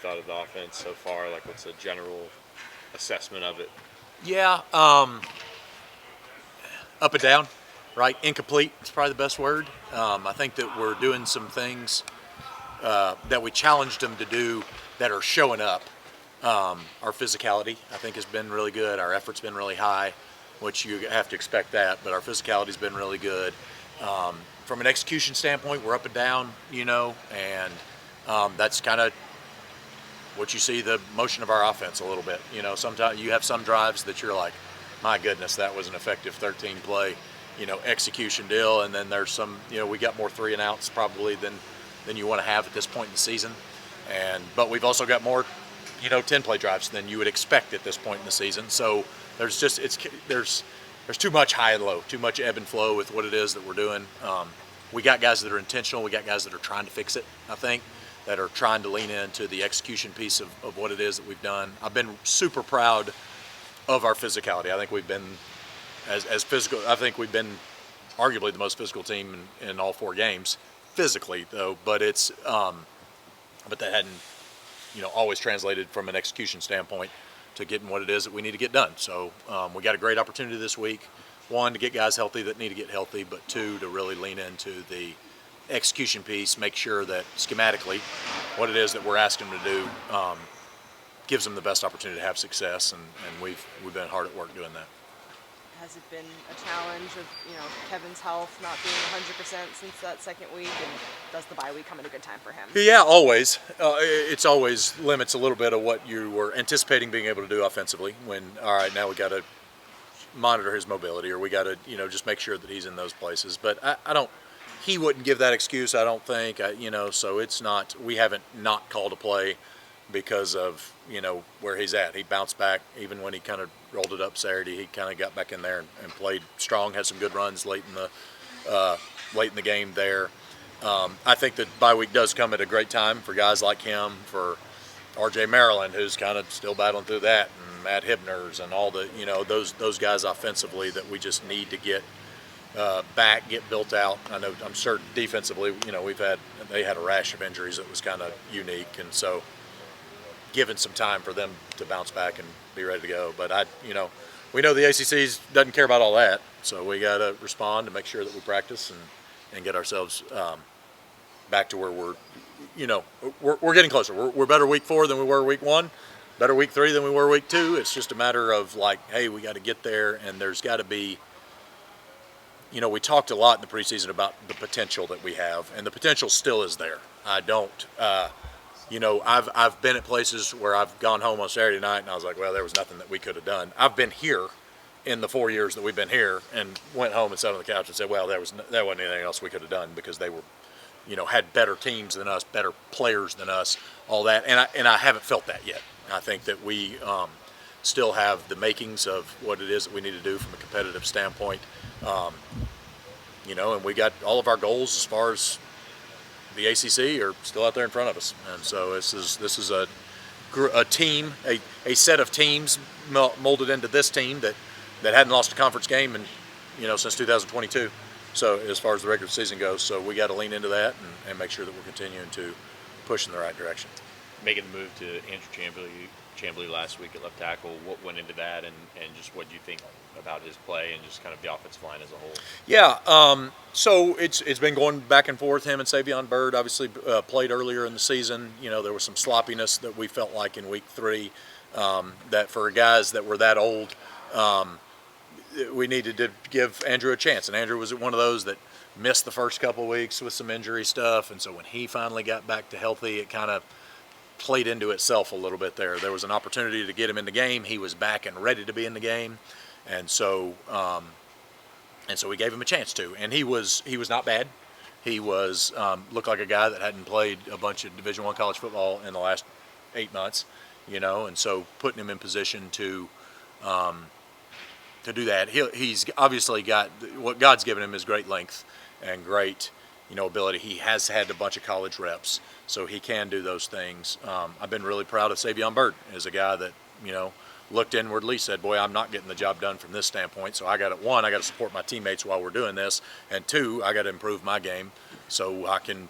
thought of the offense so far? Like, what's a general assessment of it? Yeah, up and down, right? Incomplete is probably the best word. I think that we're doing some things that we challenged them to do that are showing up. Our physicality, I think, has been really good. Our effort's been really high, which you have to expect that, but our physicality's been really good. From an execution standpoint, we're up and down, and that's kind of what you see the motion of our offense a little bit. Sometimes you have some drives that you're like, my goodness, that was an effective 13 play, execution deal. And then there's some, we got more 3 and outs probably than you want to have at this point in the season. But we've also got more, 10 play drives than you would expect at this point in the season. So there's just, there's too much high and low, too much ebb and flow with what it is that we're doing. We got guys that are intentional. We got guys that are trying to fix it, I think, that are trying to lean into the execution piece of what it is that we've done. I've been super proud of our physicality. I think we've been as physical. I think we've been arguably the most physical team in all 4 games, physically though. But but that hadn't, always translated from an execution standpoint to getting what it is that we need to get done. So we got a great opportunity this week. 1, to get guys healthy that need to get healthy, but 2, to really lean into the execution piece, make sure that schematically what it is that we're asking them to do gives them the best opportunity to have success, and we've been hard at work doing that. Has it been a challenge of Kevin's health not being 100% since that second week, and does the bye week come at a good time for him? Yeah, always. It's always limits a little bit of what you were anticipating being able to do offensively. When all right, now we got to monitor his mobility, or we got to just make sure that he's in those places. But I don't. He wouldn't give that excuse, I don't think. So it's not. We haven't not called a play because of where he's at. He bounced back even when he kind of rolled it up Saturday. He kind of got back in there and played strong. Had some good runs late in the game there. I think that bye week does come at a great time for guys like him, for R.J. Maryland, who's kind of still battling through that, and Matt Hibner's and all the those guys offensively that we just need to get back, get built out. I'm certain defensively, they had a rash of injuries that was kind of unique, and so given some time for them to bounce back and be ready to go. But we know the ACC doesn't care about all that, so we got to respond to make sure that we practice and get ourselves back to where we're getting closer. We're better week 4 than we were week 1, better week 3 than we were week 2. It's just a matter of like, hey, we got to get there, and there's got to be. We talked a lot in the preseason about the potential that we have, and the potential still is there. I've been at places where I've gone home on Saturday night and I was like, well, there was nothing that we could have done. I've been here in the 4 years that we've been here and went home and sat on the couch and said, well, there wasn't anything else we could have done, because they were, had better teams than us, better players than us, all that. And I haven't felt that yet. I think that we still have the makings of what it is that we need to do from a competitive standpoint. And we got all of our goals as far as the ACC are still out there in front of us. And so this is a team, a set of teams molded into this team that hadn't lost a conference game since 2022. So as far as the regular season goes, so we got to lean into that and make sure that we're continuing to push in the right direction. Making the move to Andrew Chambly last week at left tackle, what went into that, and just what do you think about his play and just kind of the offensive line as a whole? Yeah, so it's been going back and forth. Him and Savion Byrd obviously played earlier in the season. There was some sloppiness that we felt like in week 3, that for guys that were that old, we needed to give Andrew a chance. And Andrew was one of those that missed the first couple of weeks with some injury stuff, and so when he finally got back to healthy, it kind of played into itself a little bit there. There was an opportunity to get him in the game. He was back and ready to be in the game, and so we gave him a chance to. And he was not bad. He was looked like a guy that hadn't played a bunch of Division I college football in the last 8 months, and so putting him in position to do that. He's obviously got what God's given him is great length and great ability. He has had a bunch of college reps, so he can do those things. I've been really proud of Savion Byrd as a guy that, looked inwardly, said, boy, I'm not getting the job done from this standpoint, so I got to support my teammates while we're doing this, and 2, I got to improve my game so I can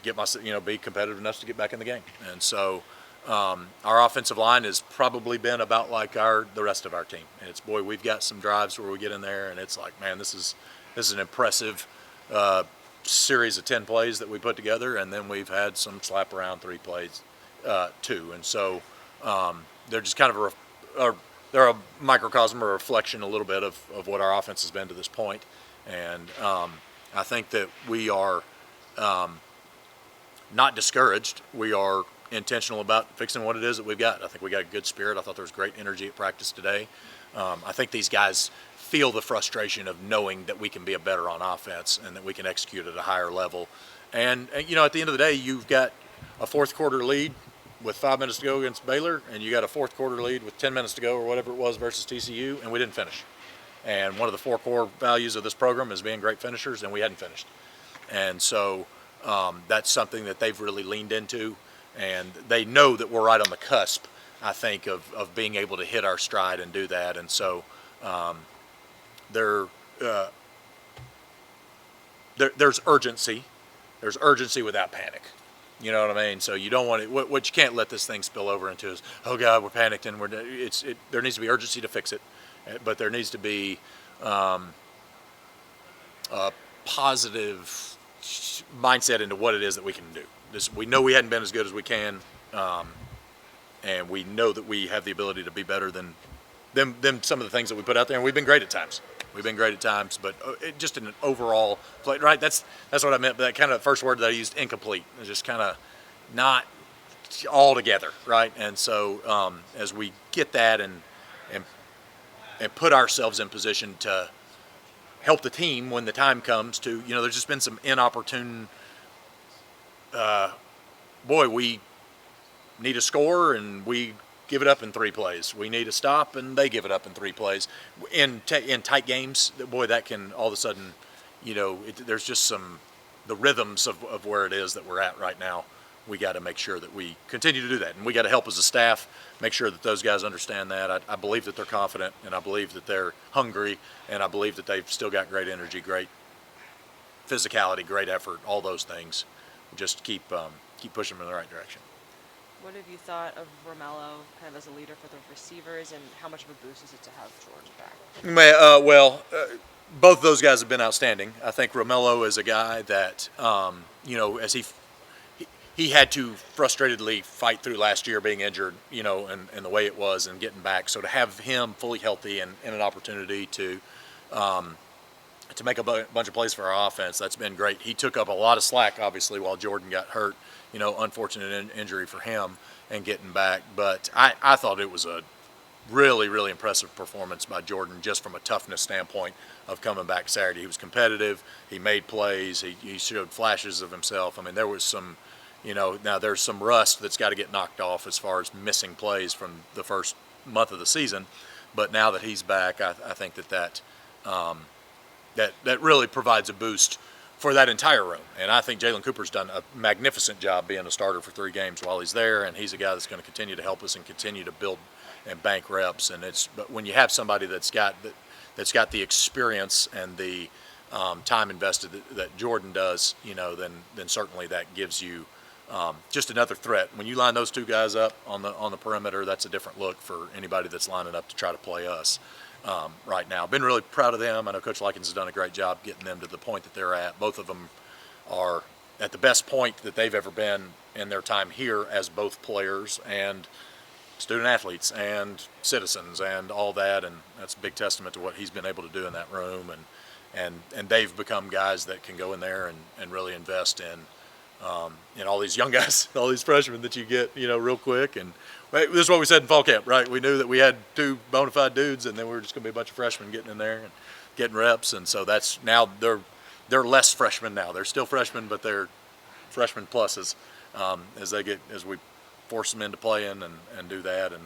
get myself, be competitive enough to get back in the game. And so Our offensive line has probably been about like the rest of our team. It's, boy, we've got some drives where we get in there and it's like, man, this is an impressive series of 10 plays that we put together, and then we've had some slap around 3 plays too. And so they're just kind of they're a microcosm or a reflection a little bit of what our offense has been to this point. And I think that we are not discouraged. We are intentional about fixing what it is that we've got. I think we got a good spirit. I thought there was great energy at practice today. I think these guys feel the frustration of knowing that we can be better on offense and that we can execute at a higher level. And you know, at the end of the day, you've got a fourth quarter lead with 5 minutes to go against Baylor, and you got a fourth quarter lead with 10 minutes to go or whatever it was versus TCU, and we didn't finish. And one of the 4 core values of this program is being great finishers, and we hadn't finished. And so that's something that they've really leaned into, and they know that we're right on the cusp, I think, of being able to hit our stride and do that. And so there's urgency. There's urgency without panic. You know what I mean? So you don't want it. What you can't let this thing spill over into is, oh God, we're panicked and there needs to be urgency to fix it, but there needs to be a positive mindset into what it is that we can do. We know we hadn't been as good as we can, and we know that we have the ability to be better than some of the things that we put out there, and we've been great at times. But just in an overall play, right? That's what I meant. But that kind of first word that I used, incomplete, is just kind of not all together, right? And so as we get that and put ourselves in position to help the team when the time comes to, you know, there's just been some inopportune. We need a score and we give it up in 3 plays. We need a stop and they give it up in 3 plays. In tight games, boy, that can all of a sudden, you know, there's just the rhythms of where it is that we're at right now. We got to make sure that we continue to do that, and we got to help as a staff make sure that those guys understand that. I believe that they're confident, and I believe that they're hungry, and I believe that they've still got great energy, great physicality, great effort, all those things. Just keep pushing them in the right direction. What have you thought of Romello kind of as a leader for the receivers, and how much of a boost is it to have Jordan back? Both those guys have been outstanding. I think Romello is a guy that, you know, as he had to frustratedly fight through last year being injured, you know, and the way it was and getting back. So to have him fully healthy and an opportunity to make a bunch of plays for our offense, that's been great. He took up a lot of slack, obviously, while Jordan got hurt. You know, unfortunate injury for him and getting back. But I thought it was a really, really impressive performance by Jordan just from a toughness standpoint of coming back Saturday. He was competitive. He made plays. He showed flashes of himself. I mean, there was some, you know, now there's some rust that's got to get knocked off as far as missing plays from the first month of the season. But now that he's back, I think that really provides a boost for that entire room. And I think Jalen Cooper's done a magnificent job being a starter for 3 games while he's there, and he's a guy that's going to continue to help us and continue to build and bank reps. And but when you have somebody that's got the experience and the time invested that Jordan does, you know, then certainly that gives you just another threat. When you line those 2 guys up on the perimeter, that's a different look for anybody that's lining up to try to play us. Right now, been really proud of them. I know Coach Likens has done a great job getting them to the point that they're at. Both of them are at the best point that they've ever been in their time here as both players and student athletes and citizens and all that, and that's a big testament to what he's been able to do in that room. And they've become guys that can go in there and really invest in all these young guys, all these freshmen that you get, you know, real quick. And this is what we said in fall camp, right? We knew that we had 2 bona fide dudes, and then we were just going to be a bunch of freshmen getting in there and getting reps. And so that's now they're less freshmen now. They're still freshmen, but they're freshman pluses as we force them into playing and do that. And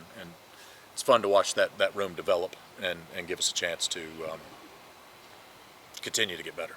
it's fun to watch that room develop and give us a chance to continue to get better.